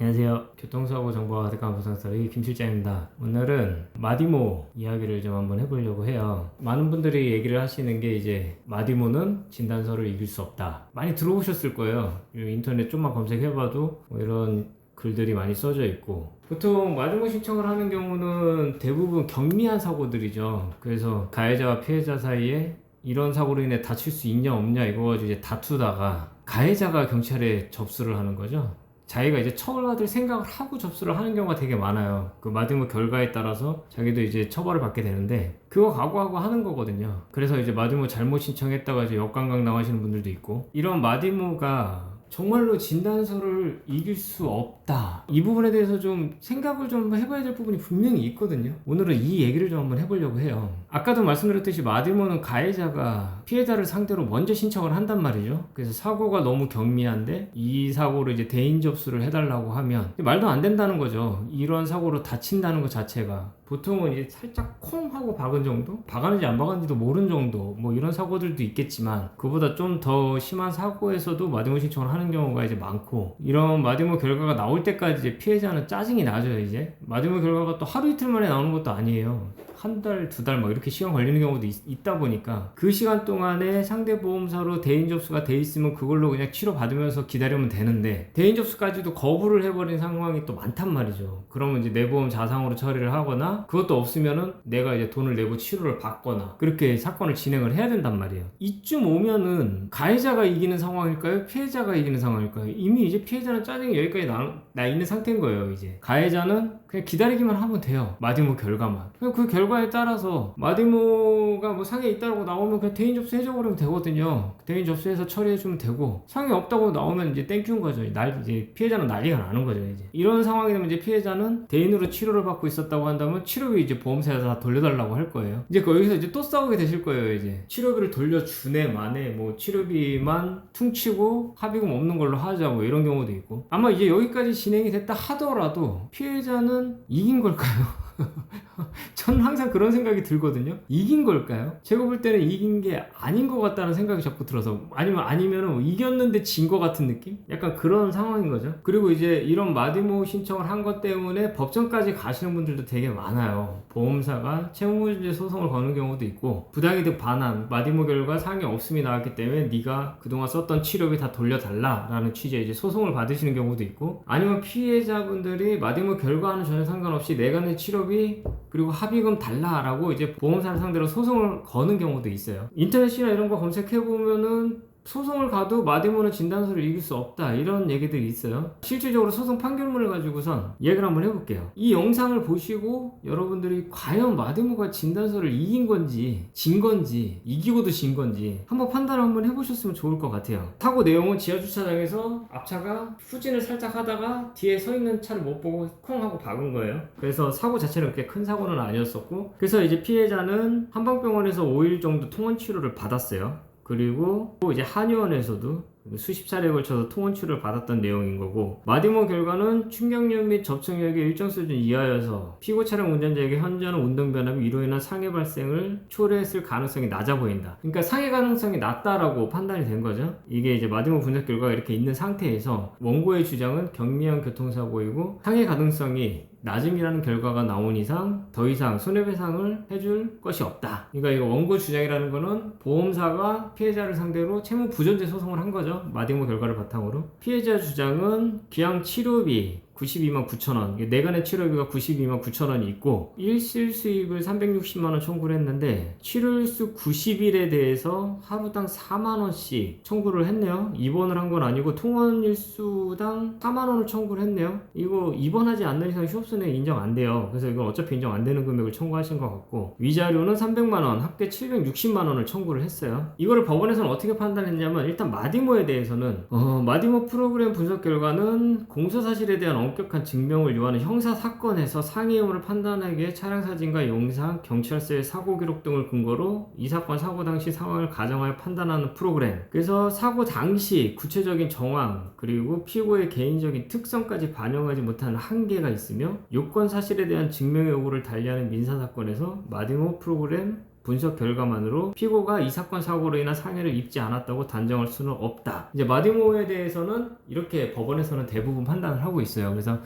안녕하세요. 교통사고 정보와 가득한 보상서의 김 실장입니다. 오늘은 마디모 이야기를 좀 한번 해보려고 해요. 많은 분들이 얘기를 하시는 게 이제 마디모는 진단서를 이길 수 없다. 많이 들어보셨을 거예요. 인터넷 좀만 검색해봐도 뭐 이런 글들이 많이 써져 있고, 보통 마디모 신청을 하는 경우는 대부분 경미한 사고들이죠. 그래서 가해자와 피해자 사이에 이런 사고로 인해 다칠 수 있냐 없냐 이거 가지고 이제 다투다가 가해자가 경찰에 접수를 하는 거죠. 자기가 이제 처벌받을 생각을 하고 접수를 하는 경우가 되게 많아요. 그 마디모 결과에 따라서 자기도 이제 처벌을 받게 되는데, 그거 각오하고 하는 거거든요. 그래서 이제 마디모 잘못 신청했다가 이제 역관광 당하시는 분들도 있고, 이런 마디모가 정말로 진단서를 이길 수 없다, 이 부분에 대해서 좀 생각을 좀 해봐야 될 부분이 분명히 있거든요. 오늘은 이 얘기를 좀 한번 해보려고 해요. 아까도 말씀드렸듯이 마디모는 가해자가 피해자를 상대로 먼저 신청을 한단 말이죠. 그래서 사고가 너무 경미한데 이 사고를 이제 대인 접수를 해달라고 하면 말도 안 된다는 거죠. 이런 사고로 다친다는 것 자체가. 보통은 이제 살짝 콩 하고 박은 정도? 박았는지 안 박았는지도 모르는 정도, 뭐 이런 사고들도 있겠지만, 그보다 좀 더 심한 사고에서도 마디모 신청을 하는 경우가 이제 많고, 이런 마디모 결과가 나올 때까지 이제 피해자는 짜증이 나죠. 이제 마디모 결과가 또 하루 이틀 만에 나오는 것도 아니에요. 한 달, 두 달 막 이렇게 시간 걸리는 경우도 있다 보니까, 그 시간 동안에 상대 보험사로 대인 접수가 돼 있으면 그걸로 그냥 치료 받으면서 기다리면 되는데, 대인 접수까지도 거부를 해버린 상황이 또 많단 말이죠. 그러면 이제 내 보험 자상으로 처리를 하거나, 그것도 없으면은 내가 이제 돈을 내고 치료를 받거나, 그렇게 사건을 진행을 해야 된단 말이에요. 이쯤 오면은 가해자가 이기는 상황일까요? 피해자가 이기는 상황일까요? 이미 이제 피해자는 짜증이 여기까지 나 있는 상태인 거예요. 이제 가해자는 그냥 기다리기만 하면 돼요. 마디모 결과만. 그 결과에 따라서 마디모가 뭐 상해 있다고 나오면 그냥 대인 접수 해줘버리면 되거든요. 대인 접수해서 처리해주면 되고, 상해 없다고 나오면 이제 땡큐인 거죠. 이제 피해자는 난리가 나는 거죠. 이제 이런 상황이 되면 이제 피해자는 대인으로 치료를 받고 있었다고 한다면 치료비 이제 보험사에서 다 돌려달라고 할 거예요. 이제 거기서 이제 또 싸우게 되실 거예요. 이제 치료비를 돌려주네 마네, 뭐 치료비만 퉁치고 합의금 없는 걸로 하자, 뭐 이런 경우도 있고. 아마 이제 여기까지 진행이 됐다 하더라도 피해자는 이긴 걸까요? 저는 항상 그런 생각이 들거든요. 이긴 걸까요? 제가 볼 때는 이긴 게 아닌 것 같다는 생각이 자꾸 들어서, 아니면 이겼는데 진 것 같은 느낌? 약간 그런 상황인 거죠. 그리고 이제 이런 마디모 신청을 한 것 때문에 법정까지 가시는 분들도 되게 많아요. 보험사가 채무문제 소송을 거는 경우도 있고, 부당이득 반환, 마디모 결과 상해 없음이 나왔기 때문에 네가 그동안 썼던 치료비 다 돌려달라라는 취지의 이제 소송을 받으시는 경우도 있고, 아니면 피해자분들이 마디모 결과와는 전혀 상관없이 내가 낸 치료비 그리고 합의금 달라라고 이제 보험사를 상대로 소송을 거는 경우도 있어요. 인터넷이나 이런 거 검색해보면은 소송을 가도 마디모는 진단서를 이길 수 없다, 이런 얘기들이 있어요. 실질적으로 소송 판결문을 가지고선 얘기를 한번 해볼게요. 이 영상을 보시고 여러분들이 과연 마디모가 진단서를 이긴 건지 진 건지, 이기고도 진 건지 한번 판단을 한번 해보셨으면 좋을 것 같아요. 사고 내용은 지하주차장에서 앞차가 후진을 살짝 하다가 뒤에 서 있는 차를 못 보고 콩 하고 박은 거예요. 그래서 사고 자체는 그렇게 큰 사고는 아니었었고, 그래서 이제 피해자는 한방병원에서 5일 정도 통원 치료를 받았어요. 그리고 이제 한의원에서도 수십 차례에 걸쳐서 통원 치료를 받았던 내용인 거고, 마디모 결과는 충격력 및 접촉력이 일정 수준 이하여서 피고 차량 운전자에게 현저한 운동 변화로 이로 인한 상해 발생을 초래했을 가능성이 낮아 보인다. 그러니까 상해 가능성이 낮다라고 판단이 된 거죠. 이게 이제 마디모 분석 결과가 이렇게 있는 상태에서 원고의 주장은 경미한 교통사고이고 상해 가능성이 낮음이라는 결과가 나온 이상 더 이상 손해배상을 해줄 것이 없다. 그러니까 이거 원고 주장이라는 거는 보험사가 피해자를 상대로 채무 부존재 소송을 한 거죠. 마디모 결과를 바탕으로. 피해자 주장은 기양 치료비 92만 9천원, 내간의 치료비가 92만 9천원이 있고 일실 수입을 360만원 청구를 했는데, 치료일수 90일에 대해서 하루당 4만원씩 청구를 했네요. 입원을 한 건 아니고 통원일수당 4만원을 청구를 했네요. 이거 입원하지 않는 이상 휴업손해 인정 안 돼요. 그래서 이건 어차피 인정 안 되는 금액을 청구하신 것 같고, 위자료는 300만원, 합계 760만원을 청구를 했어요. 이거를 법원에서는 어떻게 판단했냐면, 일단 마디모에 대해서는 마디모 프로그램 분석 결과는 공소사실에 대한 엄격한 증명을 요하는 형사사건에서 상해 여부를 판단하기 위해 차량사진과 영상, 경찰서의 사고기록 등을 근거로 이 사건 사고 당시 상황을 가정하여 판단하는 프로그램. 그래서 사고 당시 구체적인 정황 그리고 피고의 개인적인 특성까지 반영하지 못하는 한계가 있으며 요건 사실에 대한 증명 여부를 달리하는 민사사건에서 마디모 프로그램 분석 결과만으로 피고가 이 사건 사고로 인한 상해를 입지 않았다고 단정할 수는 없다. 이제 마디모에 대해서는 이렇게 법원에서는 대부분 판단을 하고 있어요. 그래서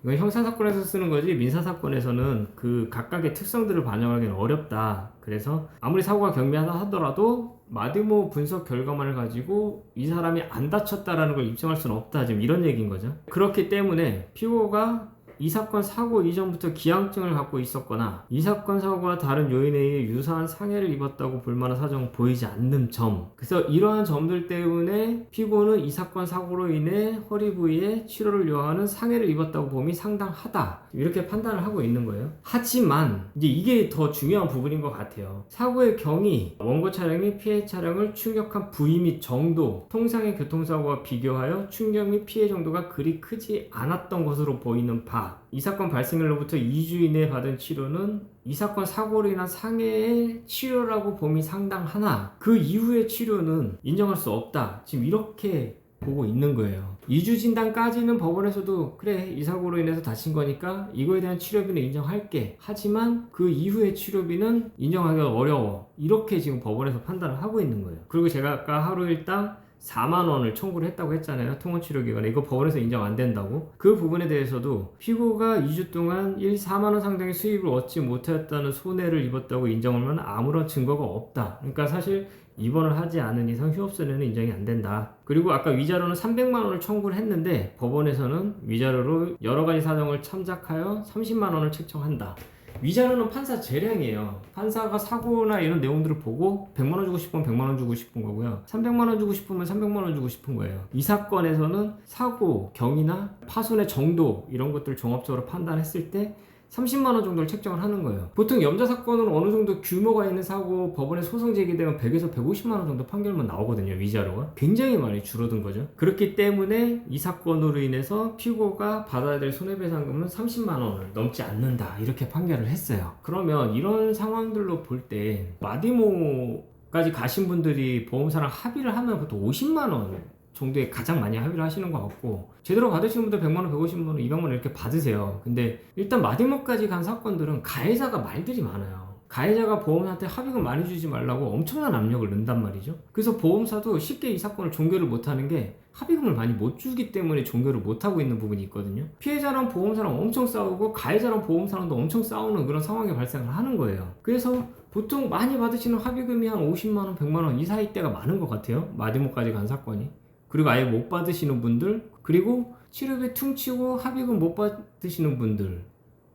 이건 형사사건에서 쓰는 거지 민사사건에서는 그 각각의 특성들을 반영하기는 어렵다. 그래서 아무리 사고가 경미하다 하더라도 마디모 분석 결과만을 가지고 이 사람이 안 다쳤다라는 걸 입증할 수는 없다. 지금 이런 얘기인 거죠. 그렇기 때문에 피고가 이 사건 사고 이전부터 기항증을 갖고 있었거나 이 사건 사고와 다른 요인에 의해 유사한 상해를 입었다고 볼 만한 사정은 보이지 않는 점. 그래서 이러한 점들 때문에 피고는 이 사건 사고로 인해 허리 부위에 치료를 요하는 상해를 입었다고 봄이 상당하다. 이렇게 판단을 하고 있는 거예요. 하지만 이제 이게 더 중요한 부분인 것 같아요. 사고의 경위, 원고 차량이 피해 차량을 충격한 부위 및 정도, 통상의 교통사고와 비교하여 충격 및 피해 정도가 그리 크지 않았던 것으로 보이는 바, 이 사건 발생일로부터 2주 이내에 받은 치료는 이 사건 사고로 인한 상해의 치료라고 봄이 상당하나 그 이후의 치료는 인정할 수 없다. 지금 이렇게 보고 있는 거예요. 2주 진단까지는 법원에서도 그래 이 사고로 인해서 다친 거니까 이거에 대한 치료비는 인정할게. 하지만 그 이후의 치료비는 인정하기가 어려워. 이렇게 지금 법원에서 판단을 하고 있는 거예요. 그리고 제가 아까 하루 일당 4만 원을 청구를 했다고 했잖아요. 통원치료기간에. 이거 법원에서 인정 안 된다고. 그 부분에 대해서도 피고가 2주 동안 4만 원 상당의 수입을 얻지 못했다는 손해를 입었다고 인정하면 아무런 증거가 없다. 그러니까 사실 입원을 하지 않은 이상 휴업손해는 인정이 안 된다. 그리고 아까 위자료는 300만 원을 청구를 했는데 법원에서는 위자료로 여러 가지 사정을 참작하여 30만 원을 책정한다. 위자료는 판사 재량이에요. 판사가 사고나 이런 내용들을 보고 100만 원 주고 싶으면 100만 원 주고 싶은 거고요. 300만 원 주고 싶으면 300만 원 주고 싶은 거예요. 이 사건에서는 사고, 경위나 파손의 정도 이런 것들을 종합적으로 판단했을 때 30만 원 정도를 책정을 하는 거예요. 보통 염자 사건은 어느 정도 규모가 있는 사고 법원에 소송 제기되면 100에서 150만 원 정도 판결만 나오거든요. 위자료가 굉장히 많이 줄어든 거죠. 그렇기 때문에 이 사건으로 인해서 피고가 받아야 될 손해배상금은 30만 원을 넘지 않는다 이렇게 판결을 했어요. 그러면 이런 상황들로 볼 때 마디모까지 가신 분들이 보험사랑 합의를 하면 보통 50만 원 정도에 가장 많이 합의를 하시는 것 같고, 제대로 받으시는 분들 100만원, 150만원, 200만원 이렇게 받으세요. 근데 일단 마디모까지 간 사건들은 가해자가 말들이 많아요. 가해자가 보험사한테 합의금 많이 주지 말라고 엄청난 압력을 넣는단 말이죠. 그래서 보험사도 쉽게 이 사건을 종결을 못하는 게 합의금을 많이 못 주기 때문에 종결을 못하고 있는 부분이 있거든요. 피해자랑 보험사랑 엄청 싸우고 가해자랑 보험사랑도 엄청 싸우는 그런 상황이 발생을 하는 거예요. 그래서 보통 많이 받으시는 합의금이 한 50만원, 100만원 이 사이 때가 많은 것 같아요. 마디모까지 간 사건이. 그리고 아예 못 받으시는 분들, 그리고 치료비 퉁치고 합의금 못 받으시는 분들,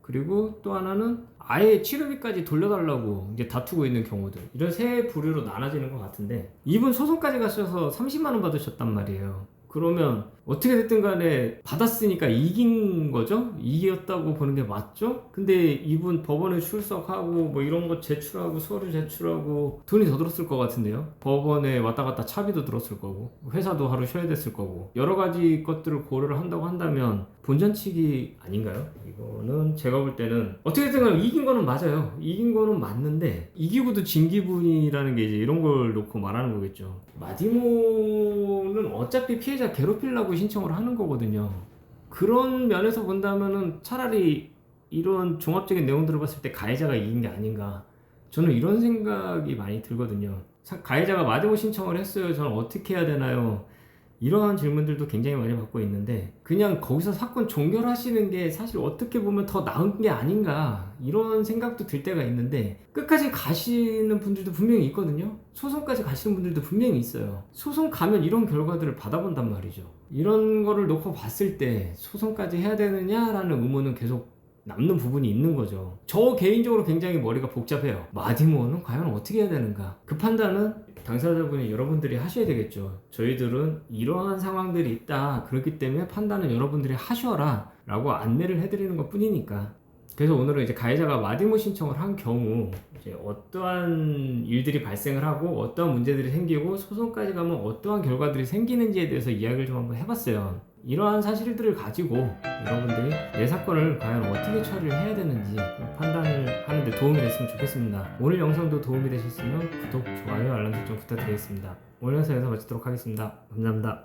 그리고 또 하나는 아예 치료비까지 돌려달라고 이제 다투고 있는 경우들, 이런 세 부류로 나눠지는 것 같은데, 이분 소송까지 가셔서 30만원 받으셨단 말이에요. 그러면 어떻게 됐든 간에 받았으니까 이긴 거죠? 이겼다고 보는 게 맞죠? 근데 이분 법원에 출석하고 뭐 이런 거 제출하고 서류 제출하고 돈이 더 들었을 것 같은데요? 법원에 왔다 갔다 차비도 들었을 거고 회사도 하루 쉬어야 됐을 거고 여러 가지 것들을 고려를 한다고 한다면 본전치기 아닌가요? 이거는 제가 볼 때는 어떻게 됐든 간에 이긴 거는 맞아요. 이긴 거는 맞는데 이기고도 진 기분이라는 게 이제 이런 걸 놓고 말하는 거겠죠. 마디모는 어차피 피해자 괴롭히려고 신청을 하는 거거든요. 그런 면에서 본다면은 차라리 이런 종합적인 내용들을 봤을 때 가해자가 이긴 게 아닌가, 저는 이런 생각이 많이 들거든요. 가해자가 마디모 신청을 했어요. 저는 어떻게 해야 되나요? 이러한 질문들도 굉장히 많이 받고 있는데, 그냥 거기서 사건 종결하시는 게 사실 어떻게 보면 더 나은 게 아닌가, 이런 생각도 들 때가 있는데, 끝까지 가시는 분들도 분명히 있거든요. 소송까지 가시는 분들도 분명히 있어요. 소송 가면 이런 결과들을 받아본단 말이죠. 이런 거를 놓고 봤을 때 소송까지 해야 되느냐라는 의문은 계속 남는 부분이 있는 거죠. 저 개인적으로 굉장히 머리가 복잡해요. 마디모는 과연 어떻게 해야 되는가? 그 판단은 당사자분이 여러분들이 하셔야 되겠죠. 저희들은 이러한 상황들이 있다, 그렇기 때문에 판단은 여러분들이 하셔라 라고 안내를 해드리는 것 뿐이니까. 그래서 오늘은 이제 가해자가 마디모 신청을 한 경우 이제 어떠한 일들이 발생을 하고 어떠한 문제들이 생기고 소송까지 가면 어떠한 결과들이 생기는지에 대해서 이야기를 좀 한번 해봤어요. 이러한 사실들을 가지고 여러분들이 내 사건을 과연 어떻게 처리를 해야 되는지 판단을 하는데 도움이 됐으면 좋겠습니다. 오늘 영상도 도움이 되셨으면 구독, 좋아요, 알람 설정 부탁드리겠습니다. 오늘 영상 여기서 마치도록 하겠습니다. 감사합니다.